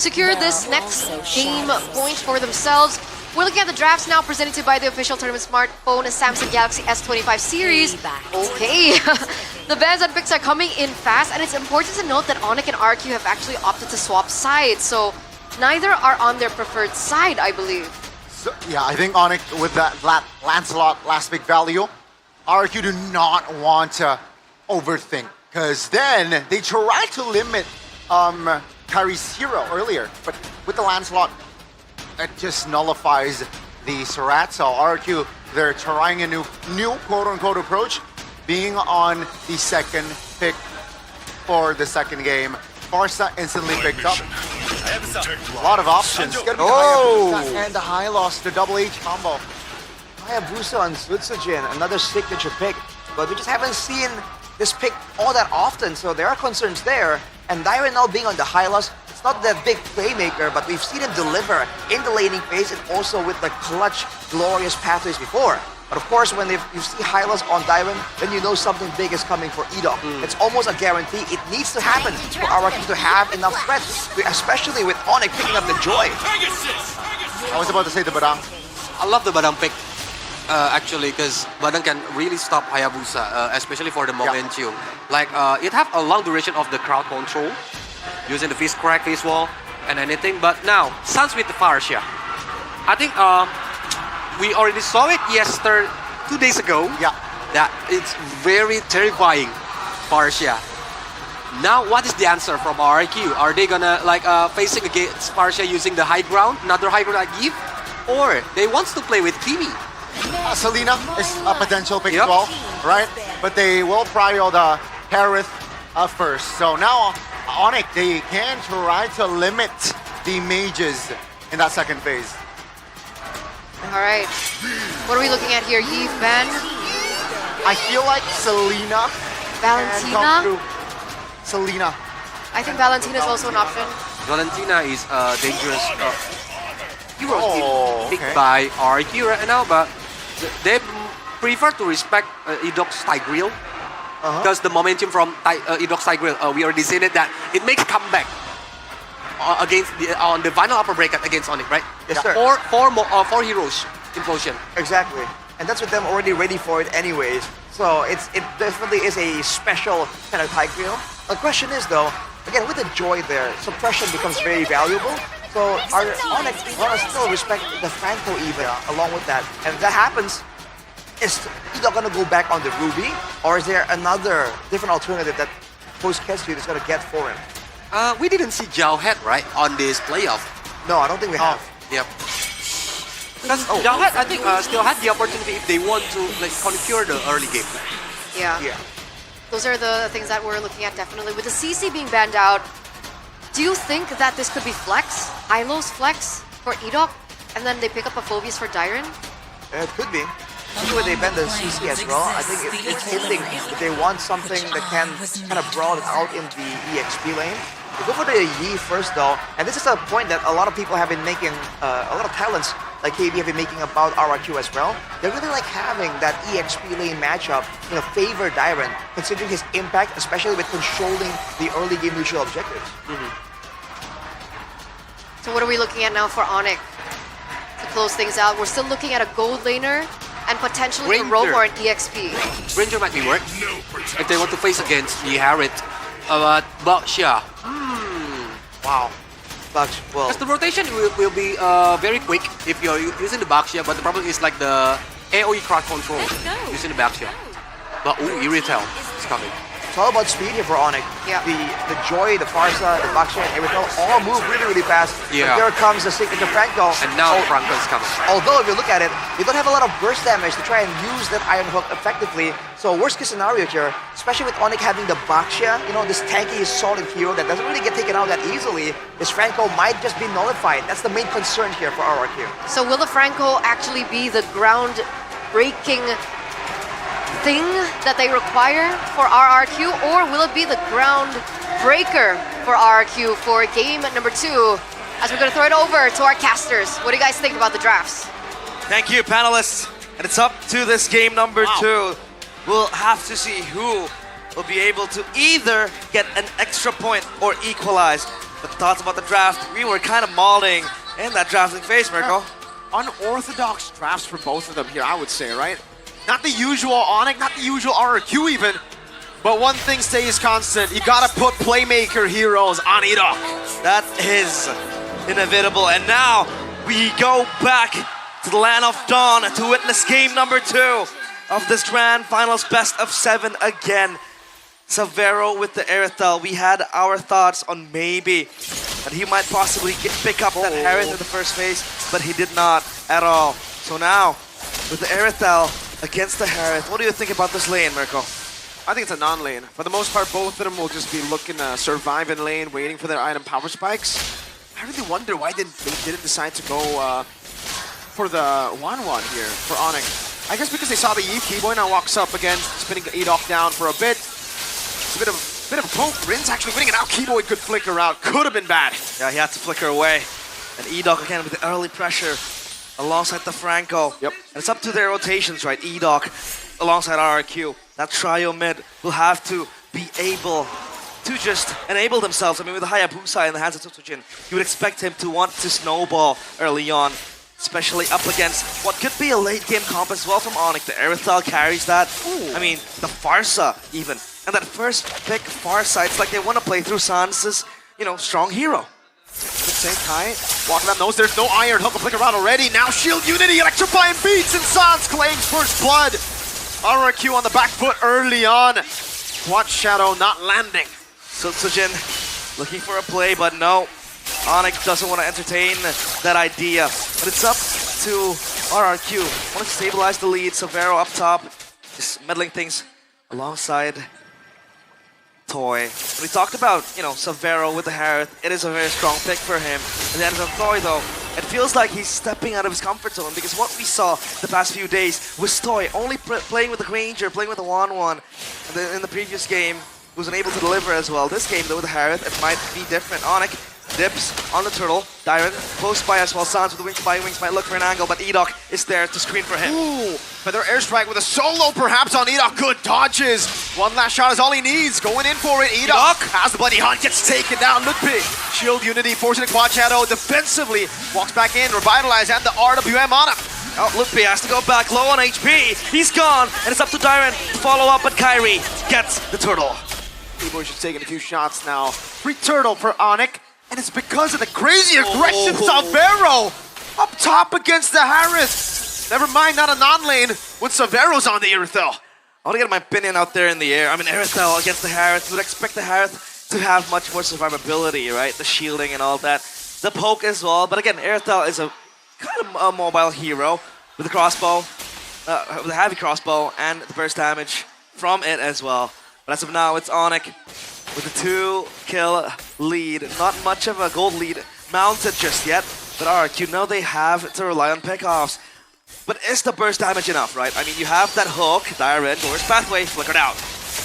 secure this next game point for themselves. We're looking at the drafts now presented by the official tournament smartphone Samsung Galaxy S25 series. Okay, the bans and picks are coming in fast, and it's important to note that ONIC and RRQ have actually opted to swap sides, so neither are on their preferred side, I believe. So, yeah, I think ONIC with that Lancelot last pick value, RRQ do not want to overthink, because then they try to limit Kyrie's hero earlier, but with the Lancelot, it just nullifies the Surratt. So RRQ, they're trying a new quote-unquote approach, being on the second pick for the second game. Farsa instantly picked up. A lot of options. And the high loss, the double H combo. Hayabusa on Zutsujin, another signature pick, but we just haven't seen this pick all that often, so there are concerns there. And Dyron now being on the high loss, it's not that big playmaker, but we've seen him deliver in the laning phase and also with the clutch, glorious pathways before. But of course, when you see high loss on Dyron, then you know something big is coming for Edok. It's almost a guarantee. It needs to happen for RRQ to have enough threats, especially with ONIC picking up the Joy. I was about to say the Badang. I love the Badang pick. Actually, because Badang can really stop Hayabusa, especially for the momentum. Like, it have a long duration of the crowd control, using the fist crack, fist wall, and anything. But now, Suns with the Farsia. I think we already saw it 2 days ago. Yeah. That it's very terrifying, Farsia. Now, what is the answer from RRQ? Are they gonna like facing against Farsia using the high ground, another high ground give, or they wants to play with Kimi? Selena is a potential pick as well, right? But they will prio the Harith first. So now, ONIC, they can try to limit the mages in that second phase. All right, what are we looking at here? Yves, Ben, I feel like Selena Valentina? Selena. I think Valentina is also an option. Valentina is a dangerous hero picked by RRQ right now, but they prefer to respect Edok's Tigreal because the momentum from Edok's Tigreal, we already seen it, that it makes comeback against on the final upper bracket against ONIC, right? Yes, sir. Four heroes implosion. Exactly, and that's with them already ready for it anyways. So it definitely is a special kind of Tigreal. The question is though, again with the Joy there, suppression becomes very valuable. So our ONIC want to still respect the Franco even along with that. And if that happens, is Edok going to go back on the Ruby? Or is there another different alternative that Post Ketsu is going to get for him? We didn't see Zhao Head, right, on this playoff. No, I don't think we have. Yep. Because Zhao Head, I think, still had the opportunity if they want to like conquer the early game. Yeah. Those are the things that we're looking at definitely. With the CC being banned out, do you think that this could be flex? Hylo's flex for Edok, and then they pick up a Phobius for Dyron? It could be. Especially when they bend the CC as well. I think it's hinting that they want something that can kind of broaden out in the EXP lane. They go for the Yi first though, and this is a point that a lot of people have been making, a lot of talents like KB have been making about RRQ as well. They really like having that EXP lane matchup, favor Dyron, considering his impact, especially with controlling the early game neutral objectives. So what are we looking at now for ONIC to close things out? We're still looking at a gold laner and potentially a rope or an EXP. Ranger might be work if they want to face against the Harith. But Baxia. Wow. Well, because the rotation will be very quick if you're using the Baxia, but the problem is like the AoE crowd control using the Baxia. But Irritel is coming. It's all about speed here for ONIC. Yeah. The Joy, the Farsa, the Baxia, and Irritel all move really fast. Yeah. But there comes the signature Franco. And now Franco is coming. Although if you look at it, you don't have a lot of burst damage to try and use that Iron Hook effectively. So worst case scenario here, especially with ONIC having the Baxia, this tanky solid hero that doesn't really get taken out that easily, this Franco might just be nullified. That's the main concern here for RRQ. So will the Franco actually be the ground-breaking thing that they require for RRQ, or will it be the ground breaker for RRQ for game number 2? As we're going to throw it over to our casters. What do you guys think about the drafts? Thank you, panelists. And it's up to this game number 2. We'll have to see who will be able to either get an extra point or equalize. the thoughts about the draft, we were kind of mauling in that drafting phase, Mirko. Unorthodox drafts for both of them here, I would say, right? Not the usual ONIC, not the usual RRQ even, but one thing stays constant. You gotta put playmaker heroes on Edok. That is inevitable. And now we go back to the land of Dawn to witness game number 2 of this grand finals best of 7 again. Severo with the Aerithel. We had our thoughts on maybe that he might possibly pick up that Harith in the first phase, but he did not at all. So now, with the Aerithel against the Harith, what do you think about this lane, Mirko? I think it's a non-lane. For the most part, both of them will just be looking to survive in lane, waiting for their item power spikes. I really wonder why they didn't decide to go for the 1-1 here for ONIC. I guess because they saw the Eve. Keyboy now walks up again, spinning Edok down for a bit. It's a bit of a poke. Rin's actually winning it out. Keyboy could flicker out. Could have been bad. Yeah, he had to flicker away. And Edok again with the early pressure alongside the Franco. Yep. And it's up to their rotations, right? Edok alongside RRQ. That trio mid will have to be able to just enable themselves. I mean, with the Hayabusa in the hands of Tsutsujin, you would expect him to want to snowball early on, especially up against what could be a late game comp as well from ONIC. The Aerithel carries that. Ooh. I mean, the Farsa even. And that first pick, Farsa, it's like they want to play through Sans' strong hero. Good take, Kai. Walking up knows there's no iron. Hook will flicker around already. Now Shield Unity, electrifying beats, and Sans claims first blood. RRQ on the back foot early on. Watch Shadow not landing. So Tsujin looking for a play, but no. ONIC doesn't want to entertain that idea. But it's up to RRQ. Want to stabilize the lead. Severo up top, just meddling things alongside Toy. When we talked about, Severo with the Harith, it is a very strong pick for him. And then on Toy though, it feels like he's stepping out of his comfort zone because what we saw the past few days was Toy only playing with the Granger, playing with the 1-1. And in the previous game, he wasn't able to deliver as well. This game though with the Harith, it might be different. ONIC dips on the turtle. Dyron close by as well. Sans with the wings by wings might look for an angle, but Edok is there to screen for him. Ooh, feather airstrike with a solo perhaps on Edok. Good dodges. One last shot is all he needs. Going in for it. Edok has the bloody hunt, gets taken down. Ludwig. Shield Unity forcing a quad shadow defensively. Walks back in, revitalize, and the RWM on him. Oh, Ludwig has to go back low on HP. He's gone, and it's up to Dyron to follow up, but Kyrie gets the turtle. Keyboy just taking a few shots now. Free turtle for ONIC. And it's because of the crazy aggression Severo up top against the Harith. Never mind, not a non-lane when Severo's on the Aerithel. I want to get my opinion out there in the air. I mean, Aerithel against the Harith, would expect the Harith to have much more survivability, right? The shielding and all that. The poke as well. But again, Aerithel is a kind of a mobile hero with the crossbow, with a heavy crossbow and the burst damage from it as well. But as of now, it's ONIC with a 2-kill lead. Not much of a gold lead mounted just yet, but RRQ know they have to rely on pickoffs. But is the burst damage enough, right? I mean, you have that hook, Dyron, Doors Pathway, flickered out.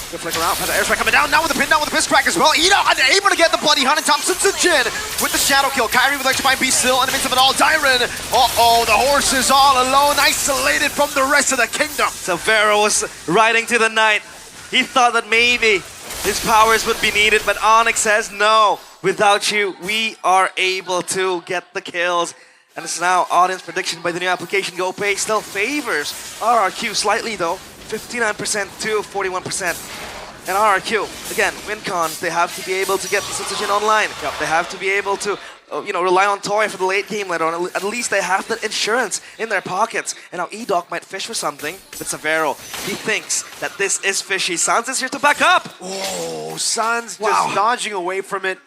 Good flicker out, but the airstrike coming down now with the pin down with the piss crack as well. Edok unable to get the bloody hunt, and Thompson Jin with the shadow kill. Kyrie with electrifying beast still in the midst of it all. Dyron, the horse is all alone, isolated from the rest of the kingdom. Severo was riding to the night. He thought that maybe his powers would be needed, but ONIC says no. Without you, we are able to get the kills. And it's now audience prediction by the new application GoPay still favors RRQ slightly though, 59% to 41%. And RRQ, again, WinCon, they have to be able to get the Citizen online. Yep. They have to be able to rely on Toy for the late game later on. At least they have that insurance in their pockets. And now Edok might fish for something, but Severo, he thinks that this is fishy. Sans is here to back up. Oh, Sans just dodging away from it.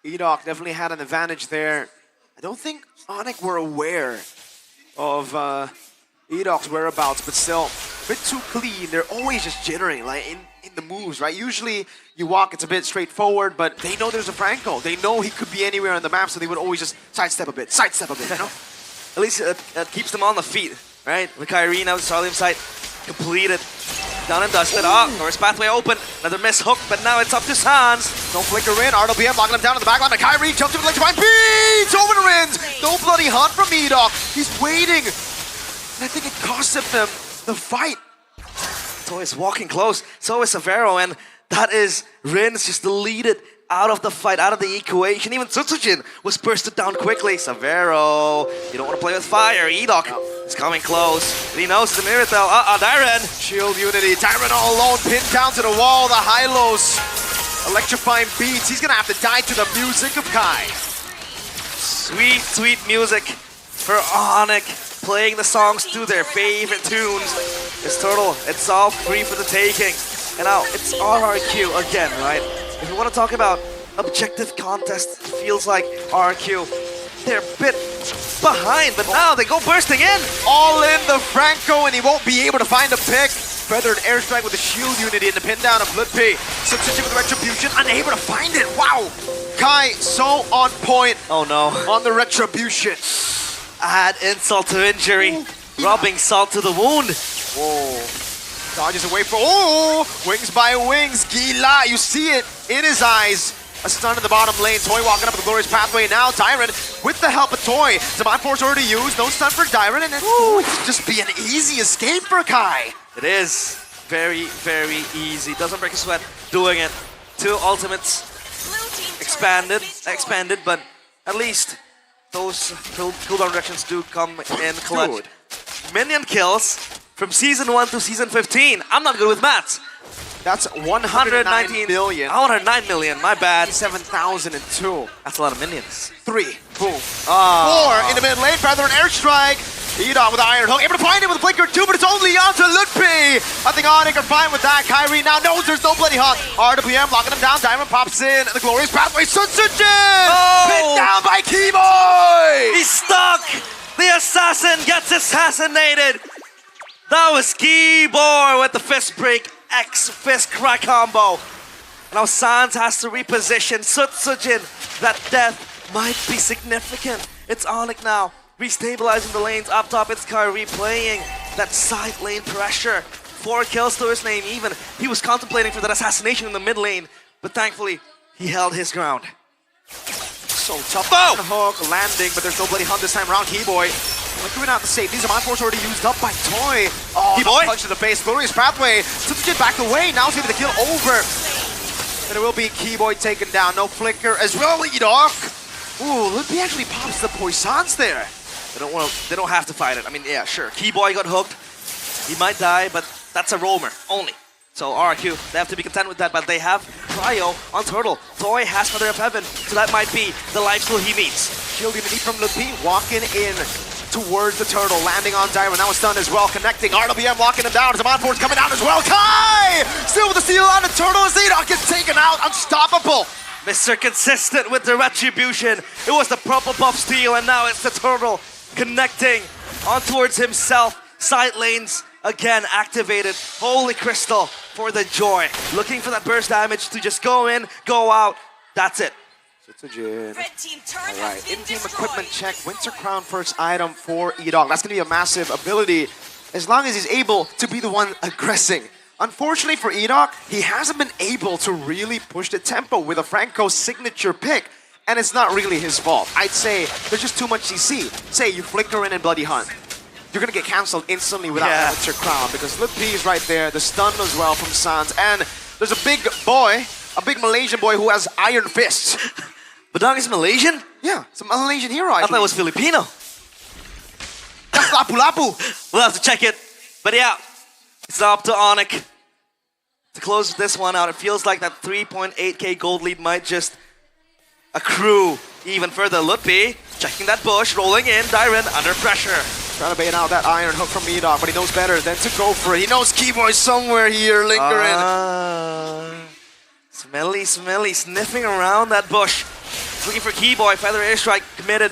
Edok definitely had an advantage there. I don't think ONIC were aware of Edok's whereabouts, but still, a bit too clean. They're always just jittering, like in the moves, right? Usually you walk, it's a bit straightforward, but they know there's a Franco. They know he could be anywhere on the map, so they would always just sidestep a bit, you know? At least it keeps them on the feet, right? With Kyrie now, the Starlium site completed. Done and dusted. Norris pathway open. Another miss hook, but now it's up to Sans. No flicker in. RWM locking him down in the backline. But Kyrie jumps into the electrifying beats over the Rins. No bloody hunt from Edok. He's waiting. And I think it cost him the fight. Toy is walking close. So is Severo, and that is Rins just deleted out of the fight, out of the equation. Even Tsutsujin was bursted down quickly. Severo, you don't want to play with fire. Edok is coming close. But he knows the Miratel. Dyren. Shield Unity. Tyron all alone, pinned down to the wall. The high-lows, electrifying beats. He's gonna have to die to the music of Kai. Sweet, sweet music for ONIC, playing the songs to their favorite tunes. It's Turtle, it's all free for the taking. And now it's RRQ again, right? If you want to talk about objective contest, it feels like RRQ, they're a bit behind, but now they go bursting in. All in the Franco, and he won't be able to find a pick. Feathered airstrike with the shield unity and the pin down of Ludpi. Substitute with the retribution, unable to find it. Wow! Kai so on point. Oh no. On the retribution. Add insult to injury, rubbing salt to the wound. Whoa. Dodges away from, oh! Wings by wings. Gila, you see it in his eyes. A stun in the bottom lane. Toy walking up the glorious pathway now. Dyren with the help of Toy. Divine Force already used. No stun for Dyren, and it's going to just be an easy escape for Kai. It is very, very easy. Doesn't break a sweat doing it. 2 ultimates expanded, but at least those cooldown reductions do come in clutch. Good. Minion kills from season 1 to season 15. I'm not good with maths. That's 119 million. 109 million, my bad. 7,002. That's a lot of minions. 3. Boom. 4 in the mid lane. Feather and airstrike. Edon with the Iron Hook. Able to find it with a Blinker 2, but it's only onto Ludpi. I think ONIC are fine with that. Kyrie now knows there's no bloody hunt. RWM locking him down. Diamond pops in. The glorious pathway. Sunsujin! Pinned down by Keyboy! He's stuck! The assassin gets assassinated! That was Keyboy with the fist break. X-fist crack combo. Now Sans has to reposition Sutsujin. That death might be significant. It's ONIC now, restabilizing the lanes up top. It's Kyrie playing that side lane pressure. 4 kills to his name even. He was contemplating for that assassination in the mid lane, but thankfully, he held his ground. So tough. Oh! Hook landing, but there's no bloody hunt this time around. Keyboy flickering out the safe. These are my force already used up by Toy. Oh, Keyboy? Punch to the face. Glorious pathway. Sutsujin back away. Now it's going to kill over. And it will be Keyboy taken down. No flicker as well. Edok. Ooh, Ludpi actually pops the poisons there. They don't have to fight it. I mean, yeah, sure. Keyboy got hooked. He might die, but that's a roamer only. So RRQ, they have to be content with that, but they have Cryo on Turtle. Toy has Mother of Heaven, so that might be the life steal he needs. Shield unity from Ludpi, walking in towards the Turtle, landing on Dyron. Now it's done as well, connecting. RWM locking him down. Zaman Force coming down as well. Kai! Still with the steal on the Turtle as Edok gets taken out. Unstoppable. Mr. Consistent with the retribution. It was the purple buff steal, and now it's the Turtle connecting on towards himself. Side lanes again activated. Holy crystal for the joy. Looking for that burst damage to just go in, go out. That's it. Sutsujin. Alright, in-game equipment check. Winter Crown first item for Edok. That's going to be a massive ability as long as he's able to be the one aggressing. Unfortunately for Edok, he hasn't been able to really push the tempo with a Franco signature pick. And it's not really his fault. I'd say there's just too much CC. Say you flicker in and Bloody Hunt. You're going to get cancelled instantly without Winter Crown because Ludpi is right there. The stun as well from Sans. And there's a big boy, a big Malaysian boy who has iron fists. Badang is Malaysian? Yeah, it's a Malaysian hero, I thought it was Filipino. That's Lapu-Lapu. We'll have to check it. But yeah, it's up to ONIC to close this one out. It feels like that 3.8k gold lead might just accrue even further. Ludpi checking that bush, rolling in. Dyren under pressure. Trying to bait out that iron hook from Edok, but he knows better than to go for it. He knows Keyboy somewhere here lingering. Smelly, sniffing around that bush. Looking for Keyboy. Feather airstrike committed,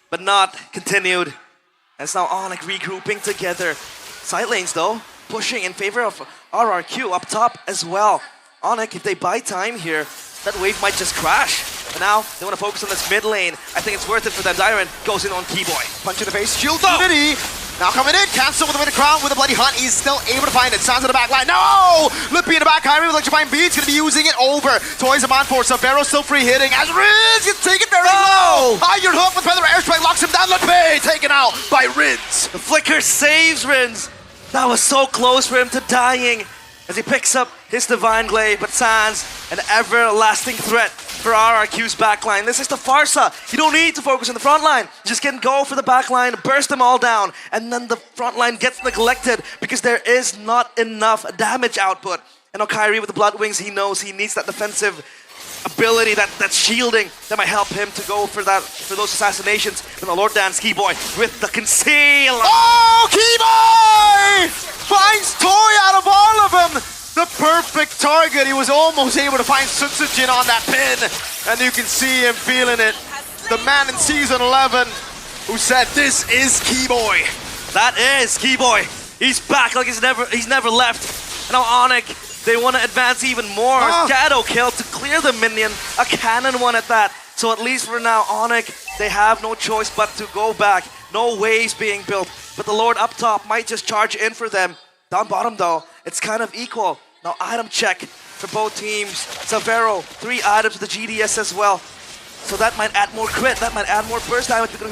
but not continued. And it's now ONIC regrouping together. Side lanes though, pushing in favor of RRQ up top as well. ONIC, if they buy time here, that wave might just crash. But now, they want to focus on this mid lane. I think it's worth it for them. Dyren goes in on Keyboy. Punch in the face, shield unity. Now coming in, cancel with the Winter Crown with a Bloody Hunt. He's still able to find it. Sounds in the back line. No! Ludpi in the back. Kyrie with electrifying beats. Going to be using it over. Toys him on for Severo still free hitting. As Riz gets taken very low. Iron Hook with Feather Airstrike locks him down. Ludpi taken out by Riz. The flicker saves Rins. That was so close for him to dying. as he picks up his Divine Glaive, but Sans, an everlasting threat for RRQ's backline. This is the Farsa. You don't need to focus on the front line. Just can go for the backline, burst them all down, and then the front line gets neglected because there is not enough damage output. And now Kyrie with the Blood Wings, he knows he needs that defensive ability, that shielding that might help him to go for those assassinations. And the Lord Dance Keyboy with the conceal. Oh, Keyboy finds Toy out of all of them. The perfect target. He was almost able to find Sutsujin on that pin, and you can see him feeling it. The man in season 11 who said, "This is Keyboy." That is Keyboy. He's back like he's never left. And now ONIC, they want to advance even more. Shadow kill to clear the minion. A cannon one at that. So at least for now, ONIC, they have no choice but to go back. No waves being built. But the Lord up top might just charge in for them. Down bottom though, it's kind of equal. Now item check for both teams. Savero, 3 items to the GDS as well. So that might add more crit, that might add more burst damage because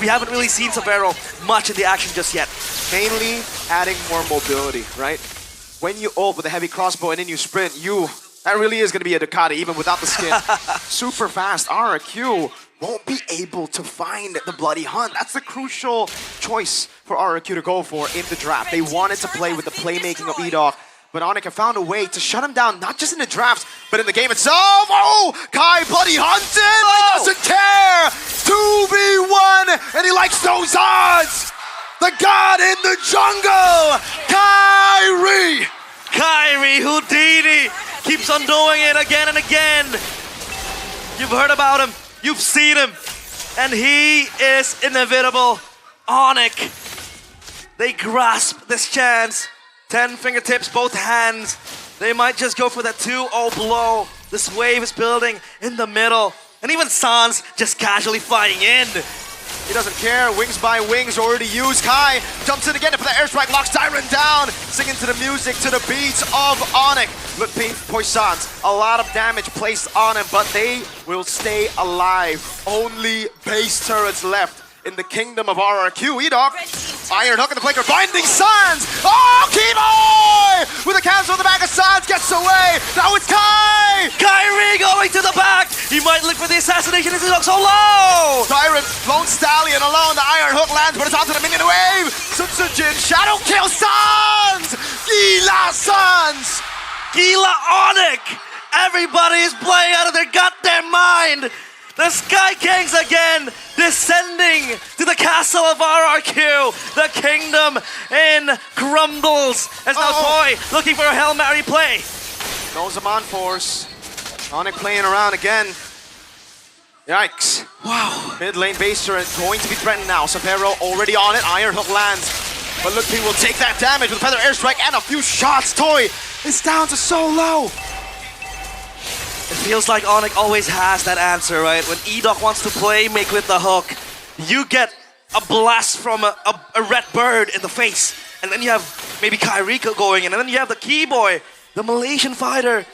we haven't really seen Savero much in the action just yet. Mainly adding more mobility, right? When you ult with a heavy crossbow and then you sprint, that really is going to be a Ducati even without the skin. Super fast. RRQ won't be able to find the Bloody Hunt. That's the crucial choice for RRQ to go for in the draft. They wanted to play with the playmaking of Edok, but ONIC have found a way to shut him down, not just in the drafts, but in the game itself. Oh, Kai Bloody Hunted, but he doesn't care. 2v1, and he likes those odds. The god in the jungle, Kyrie. Kyrie Houdini keeps on doing it again and again. You've heard about him, you've seen him, and he is inevitable. ONIC, they grasp this chance. 10 fingertips, both hands. They might just go for that 2-0 blow. This wave is building in the middle. And even Sans just casually flying in. He doesn't care. Wings by wings already used. Kai jumps in again for the airstrike, locks Tyron down, singing to the music, to the beats of ONIC. Look, Poissons, a lot of damage placed on him, but they will stay alive. Only base turrets left in the kingdom of RRQ. Edok, Iron Hook in the flanker, binding Sans. Oh, Keyboy! With a cancel on the back of Sans, gets away. Now it's Kai! Kyrie going to the back. He might look for the assassination as he looks so low. Tyrant, Lone Stallion alone. The Iron Hook lands, but it's onto the minion wave. Sutsujin, Shadow kill Sans! Gila Sans! Gila ONIC. Everybody is playing out of their goddamn mind. The Sky Kings again, descending to the castle of RRQ. The kingdom in crumbles. As now Toy looking for a Hail Mary play. Knows him on force. ONIC playing around again. Yikes. Wow. Mid lane base turret going to be threatened now. Savero already on it. Iron Hook lands. But look, he will take that damage with a feather airstrike and a few shots. Toy is down to so low. It feels like ONIC always has that answer, right? When Edok wants to play make with the hook, you get a blast from a red bird in the face. And then you have maybe Kyrie going in. And then you have the Keyboy, the Malaysian fighter,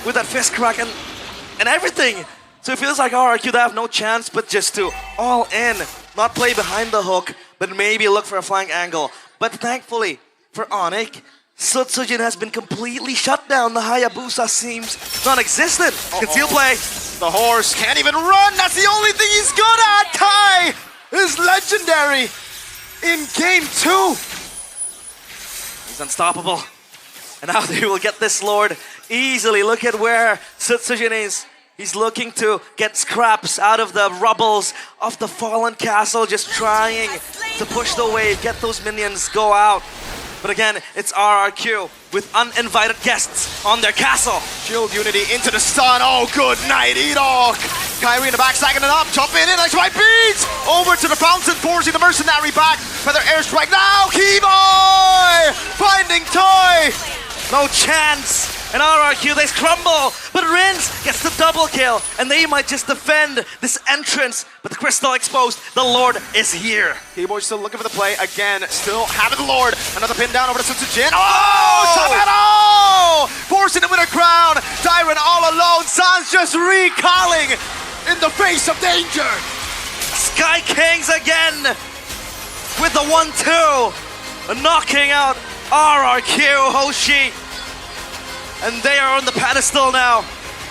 with that fist crack and everything. So it feels like RRQ, they have no chance but just to all in. Not play behind the hook, but maybe look for a flank angle. But thankfully for ONIC, Sutsujin has been completely shut down. The Hayabusa seems non-existent. Conceal play. The horse can't even run. That's the only thing he's good at. Kai is legendary in game 2. He's unstoppable. And now they will get this Lord easily. Look at where Sutsujin is. He's looking to get scraps out of the rubbles of the fallen castle. Just trying to push the wave, get those minions, go out. But again, it's RRQ with uninvited guests on their castle. Shield Unity into the stun. Oh, good night, Edok. Kyrie in the back, stacking it up, jumping in, nice right beats. Over to the fountain, forcing the mercenary back. Feather airstrike now, Keyboy! Finding Toy! No chance. And RRQ, they crumble. But Rins gets the double kill. And they might just defend this entrance. But the crystal exposed. The Lord is here. Keyboy still looking for the play. Again, still having the Lord. Another pin down over to Sutsujin. Oh! Forcing him with a crown. Tyron all alone. Sans just recalling in the face of danger. Sky Kings again with the 1-2. Knocking out RRQ Hoshi. And they are on the pedestal now.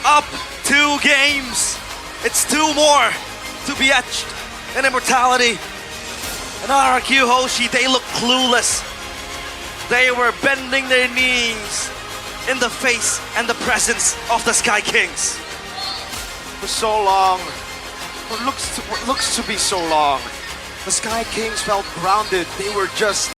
Up 2 games. It's 2 more to be etched in immortality. And RRQ Hoshi, they look clueless. They were bending their knees in the face and the presence of the Sky Kings. For so long, what looks to be so long, the Sky Kings felt grounded. They were just